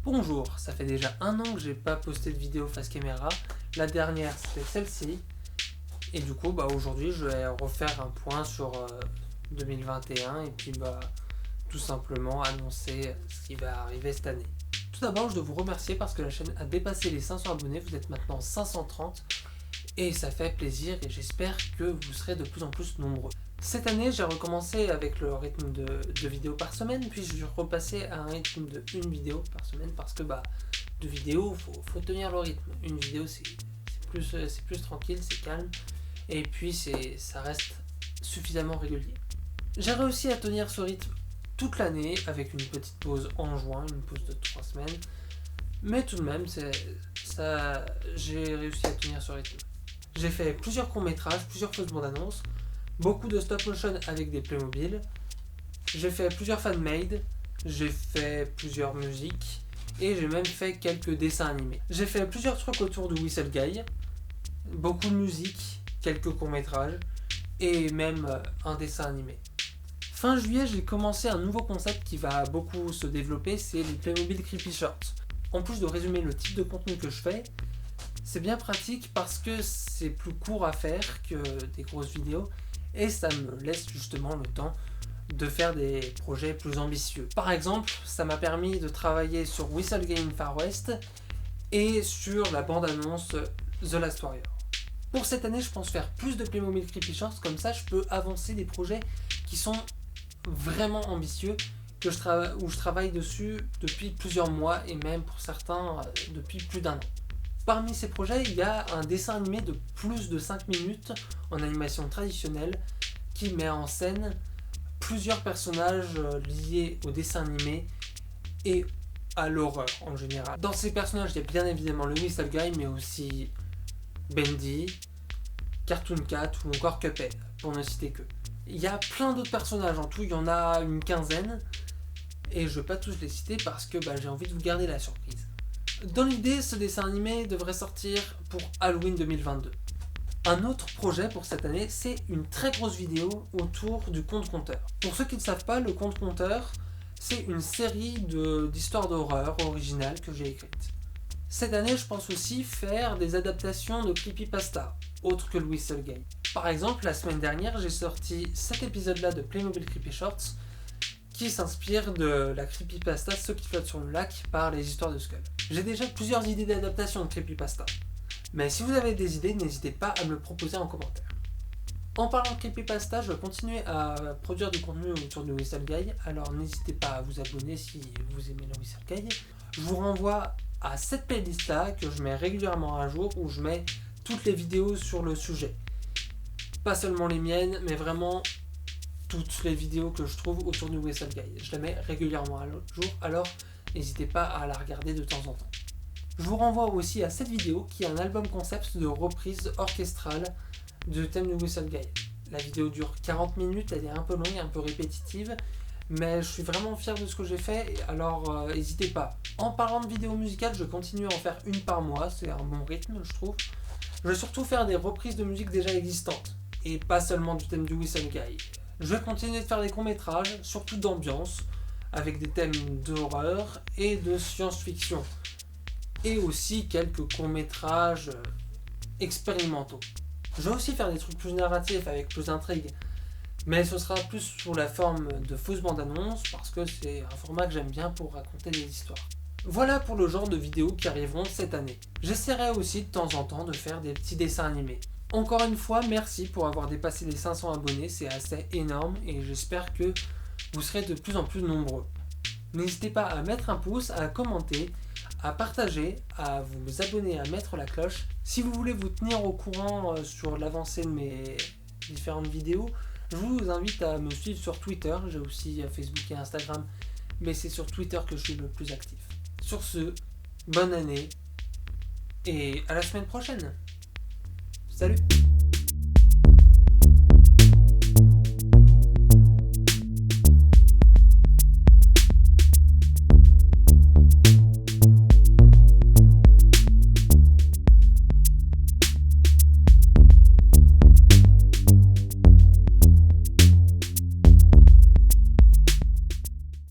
Bonjour, ça fait déjà 1 an que j'ai pas posté de vidéo face caméra. La dernière c'était celle-ci. Et du coup aujourd'hui je vais refaire un point sur 2021 et puis tout simplement annoncer ce qui va arriver cette année. Tout d'abord je dois vous remercier parce que la chaîne a dépassé les 500 abonnés, vous êtes maintenant 530 et ça fait plaisir et j'espère que vous serez de plus en plus nombreux. Cette année, j'ai recommencé avec le rythme de vidéos par semaine, puis je suis repassé à un rythme de 1 vidéo par semaine parce que 2 vidéos, faut tenir le rythme. Une vidéo, c'est plus tranquille, c'est calme, et puis ça reste suffisamment régulier. J'ai réussi à tenir ce rythme toute l'année avec une petite pause en juin, une pause de 3 semaines, mais tout de même, j'ai réussi à tenir ce rythme. J'ai fait plusieurs courts-métrages, plusieurs fausses bandes-annonces, beaucoup de stop-motion avec des Playmobil. J'ai fait plusieurs fan-made, j'ai fait plusieurs musiques et j'ai même fait quelques dessins animés. J'ai fait plusieurs trucs autour de Whistle Guy, beaucoup de musique, quelques courts-métrages et même un dessin animé. Fin juillet, j'ai commencé un nouveau concept qui va beaucoup se développer, c'est les Playmobil Creepy Shorts. En plus de résumer le type de contenu que je fais, c'est bien pratique parce que c'est plus court à faire que des grosses vidéos et ça me laisse justement le temps de faire des projets plus ambitieux. Par exemple, ça m'a permis de travailler sur Whistle Game Far West et sur la bande-annonce The Last Warrior. Pour cette année, je pense faire plus de Playmobil Creepy Shorts, comme ça je peux avancer des projets qui sont vraiment ambitieux, où je travaille dessus depuis plusieurs mois et même pour certains depuis plus d'1 an. Parmi ces projets, il y a un dessin animé de plus de 5 minutes en animation traditionnelle qui met en scène plusieurs personnages liés au dessin animé et à l'horreur en général. Dans ces personnages, il y a bien évidemment le Whistle Guy, mais aussi Bendy, Cartoon Cat ou encore Cuphead, pour ne citer que. Il y a plein d'autres personnages, en tout il y en a une quinzaine, et je ne vais pas tous les citer parce que j'ai envie de vous garder la surprise. Dans l'idée, ce dessin animé devrait sortir pour Halloween 2022. Un autre projet pour cette année, c'est une très grosse vidéo autour du conte-conteur. Pour ceux qui ne savent pas, le conte-conteur, c'est une série d'histoires d'horreur originales que j'ai écrites. Cette année, je pense aussi faire des adaptations de creepypasta, autres que le Whistle Game. Par exemple, la semaine dernière, j'ai sorti cet épisode-là de Playmobil Creepy Shorts, qui s'inspire de la creepypasta Ceux qui flottent sur le lac par les histoires de Skull. J'ai déjà plusieurs idées d'adaptation de creepypasta, mais si vous avez des idées, n'hésitez pas à me le proposer en commentaire. En parlant de creepypasta, je vais continuer à produire du contenu autour de Whistle Guy, alors n'hésitez pas à vous abonner si vous aimez le Whistle Guy. Je vous renvoie à cette playlist-là que je mets régulièrement à jour, où je mets toutes les vidéos sur le sujet. Pas seulement les miennes, mais vraiment toutes les vidéos que je trouve autour du Whistle Guy. Je les mets régulièrement à jour, alors n'hésitez pas à la regarder de temps en temps. Je vous renvoie aussi à cette vidéo qui est un album concept de reprise orchestrale du thème du Whistle Guy. La vidéo dure 40 minutes, elle est un peu longue, un peu répétitive, mais je suis vraiment fier de ce que j'ai fait, alors n'hésitez pas. En parlant de vidéos musicales, je continue à en faire une par mois, c'est un bon rythme je trouve. Je vais surtout faire des reprises de musique déjà existantes, et pas seulement du thème du Whistle Guy. Je vais continuer de faire des courts-métrages, surtout d'ambiance, avec des thèmes d'horreur et de science-fiction. Et aussi quelques courts-métrages expérimentaux. Je vais aussi faire des trucs plus narratifs avec plus d'intrigue, mais ce sera plus sous la forme de fausses bandes-annonces parce que c'est un format que j'aime bien pour raconter des histoires. Voilà pour le genre de vidéos qui arriveront cette année. J'essaierai aussi de temps en temps de faire des petits dessins animés. Encore une fois, merci pour avoir dépassé les 500 abonnés, c'est assez énorme et j'espère que vous serez de plus en plus nombreux. N'hésitez pas à mettre un pouce, à commenter, à partager, à vous abonner, à mettre la cloche. Si vous voulez vous tenir au courant sur l'avancée de mes différentes vidéos, je vous invite à me suivre sur Twitter. J'ai aussi Facebook et Instagram, mais c'est sur Twitter que je suis le plus actif. Sur ce, bonne année et à la semaine prochaine. Salut!